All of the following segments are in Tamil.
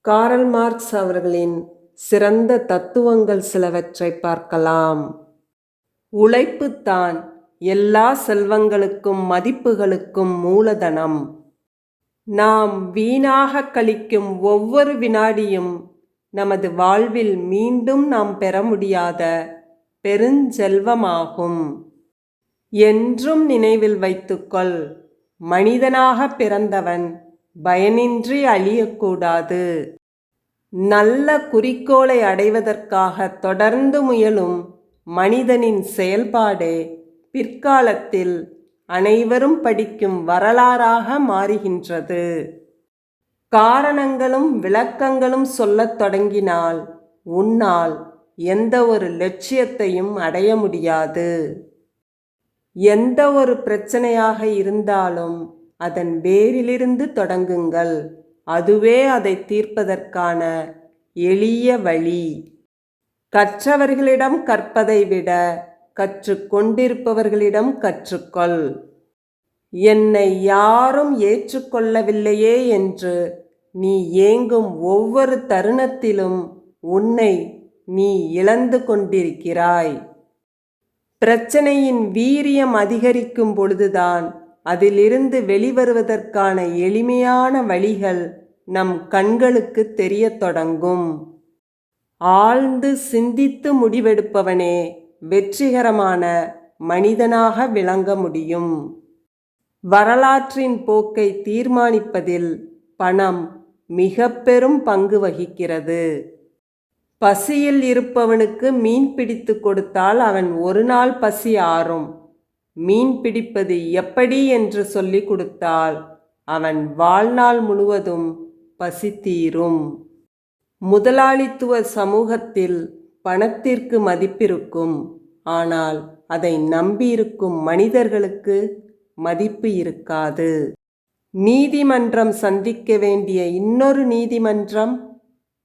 காரல் மார்க்ஸ் அவர்களின் சிறந்த தத்துவங்கள் சிலவற்றை பார்க்கலாம். உழைப்புத்தான் எல்லா செல்வங்களுக்கும் மதிப்புகளுக்கும் மூலதனம். நாம் வீணாக கழிக்கும் ஒவ்வொரு வினாடியும் நமது வாழ்வில் மீண்டும் நாம் பெற முடியாத பெருஞ்செல்வமாகும். என்றும் நினைவில் வைத்துக்கொள், மனிதனாக பிறந்தவன் பயனின்றி அழியக்கூடாது. நல்ல குறிக்கோளை அடைவதற்காக தொடர்ந்து முயலும் மனிதனின் செயல்பாடே பிற்காலத்தில் அனைவரும் படிக்கும் வரலாறாக மாறுகின்றது. காரணங்களும் விளக்கங்களும் சொல்லத் தொடங்கினால் உன்னால் எந்த ஒரு லட்சியத்தையும் அடைய முடியாது. எந்த ஒரு பிரச்சனையாக இருந்தாலும் அதன் வேரிலிருந்து தொடங்குங்கள். அதுவே அதை தீர்ப்பதற்கான எளிய வழி. கற்றவர்களிடம் கற்பதை விட கற்றுக்கொண்டிருப்பவர்களிடம் கற்றுக்கொள். என்னை யாரும் ஏற்றுக்கொள்ளவில்லையே என்று நீ ஏங்கும் ஒவ்வொரு தருணத்திலும் உன்னை நீ இழந்து கொண்டிருக்கிறாய். பிரச்சனையின் வீரியம் அதிகரிக்கும் பொழுதுதான் அதிலிருந்து வெளிவருவதற்கான எளிமையான வழிகள் நம் கண்களுக்கு தெரியத் தொடங்கும். ஆழ்ந்து சிந்தித்து முடிவெடுப்பவனே வெற்றிகரமான மனிதனாக விளங்க முடியும். வரலாற்றின் போக்கை தீர்மானிப்பதில் பணம் மிக பெரும் பங்கு வகிக்கிறது. பசியில் இருப்பவனுக்கு மீன் பிடித்து கொடுத்தால் அவன் ஒரு நாள் பசி ஆறும். மீன் பிடிப்பது எப்படி என்று சொல்லிக் கொடுத்தால் அவன் வாழ்நாள் முழுவதும் பசி தீரும். முதலாளித்துவ சமூகத்தில் பணத்திற்கு மதிப்பிருக்கும், ஆனால் அதை நம்பியிருக்கும் மனிதர்களுக்கு மதிப்பு இருக்காது. நீதிமன்றம் சந்திக்க வேண்டிய இன்னொரு நீதிமன்றம்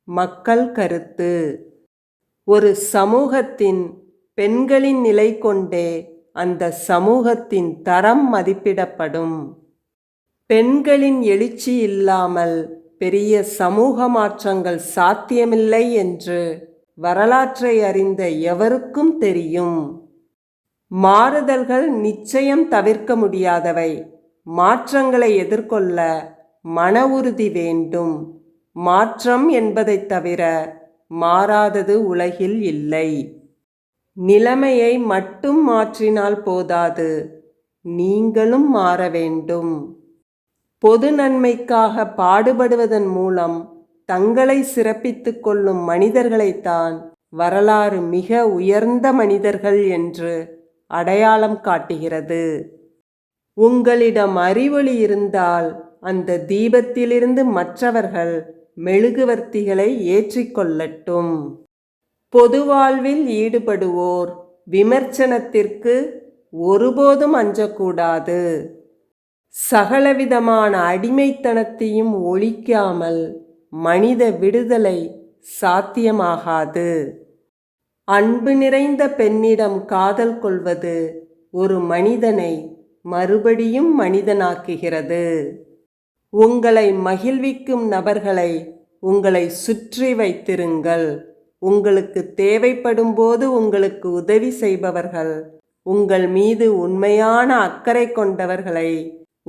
மக்கள் கருத்து. ஒரு சமூகத்தின் பெண்களின் நிலை கொண்டே அந்த சமூகத்தின் தரம் மதிப்பிடப்படும். பெண்களின் எழுச்சி இல்லாமல் பெரிய சமூக மாற்றங்கள் சாத்தியமில்லை என்று வரலாற்றை அறிந்த எவருக்கும் தெரியும். மாறுதல்கள் நிச்சயம் தவிர்க்க முடியாதவை. மாற்றங்களை எதிர்கொள்ள மன உறுதி வேண்டும். மாற்றம் என்பதை தவிர மாறாதது உலகில் இல்லை. நிலைமையை மட்டும் மாற்றினால் போதாது, நீங்களும் மாற வேண்டும். பொது நன்மைக்காக பாடுபடுவதன் மூலம் தங்களை சிறப்பித்துக் கொள்ளும் மனிதர்களைத்தான் வரலாறு மிக உயர்ந்த மனிதர்கள் என்று அடையாளம் காட்டுகிறது. உங்களிடம் அறிவொளி இருந்தால் அந்த தீபத்திலிருந்து மற்றவர்கள் மெழுகுவர்த்திகளை ஏற்றிக்கொள்ளட்டும். பொது வாழ்வில் ஈடுபடுவோர் விமர்சனத்திற்கு ஒருபோதும் அஞ்சக்கூடாது. சகலவிதமான அடிமைத்தனத்தையும் ஒழிக்காமல் மனித விடுதலை சாத்தியமாகாது. அன்பு நிறைந்த பெண்ணிடம் காதல் கொள்வது ஒரு மனிதனை மறுபடியும் மனிதனாக்குகிறது. உங்களை மகிழ்விக்கும் நபர்களை உங்களை சுற்றி வைத்திருங்கள். உங்களுக்கு தேவைப்படும் போது உங்களுக்கு உதவி செய்பவர்கள், உங்கள் மீது உண்மையான அக்கறை கொண்டவர்களை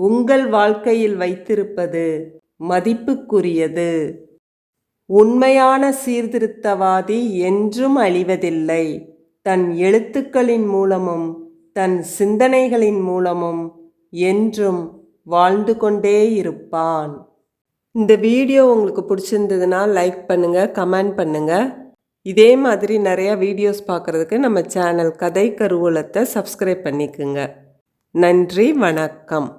உங்கள் வாழ்க்கையில் வைத்திருப்பது மதிப்புக்குரியது. உண்மையான சீர்திருத்தவாதி என்றும் அழிவதில்லை. தன் எழுத்துக்களின் மூலமும் தன் சிந்தனைகளின் மூலமும் என்றும் வாழ்ந்து கொண்டே இருப்பான். இந்த வீடியோ உங்களுக்கு பிடிச்சிருந்ததுன்னா லைக் பண்ணுங்கள், கமெண்ட் பண்ணுங்கள். இதே மாதிரி நிறையா வீடியோஸ் பார்க்குறதுக்கு நம்ம சேனல் கதை கருவூலத்தை சப்ஸ்கிரைப் பண்ணிக்குங்க. நன்றி, வணக்கம்.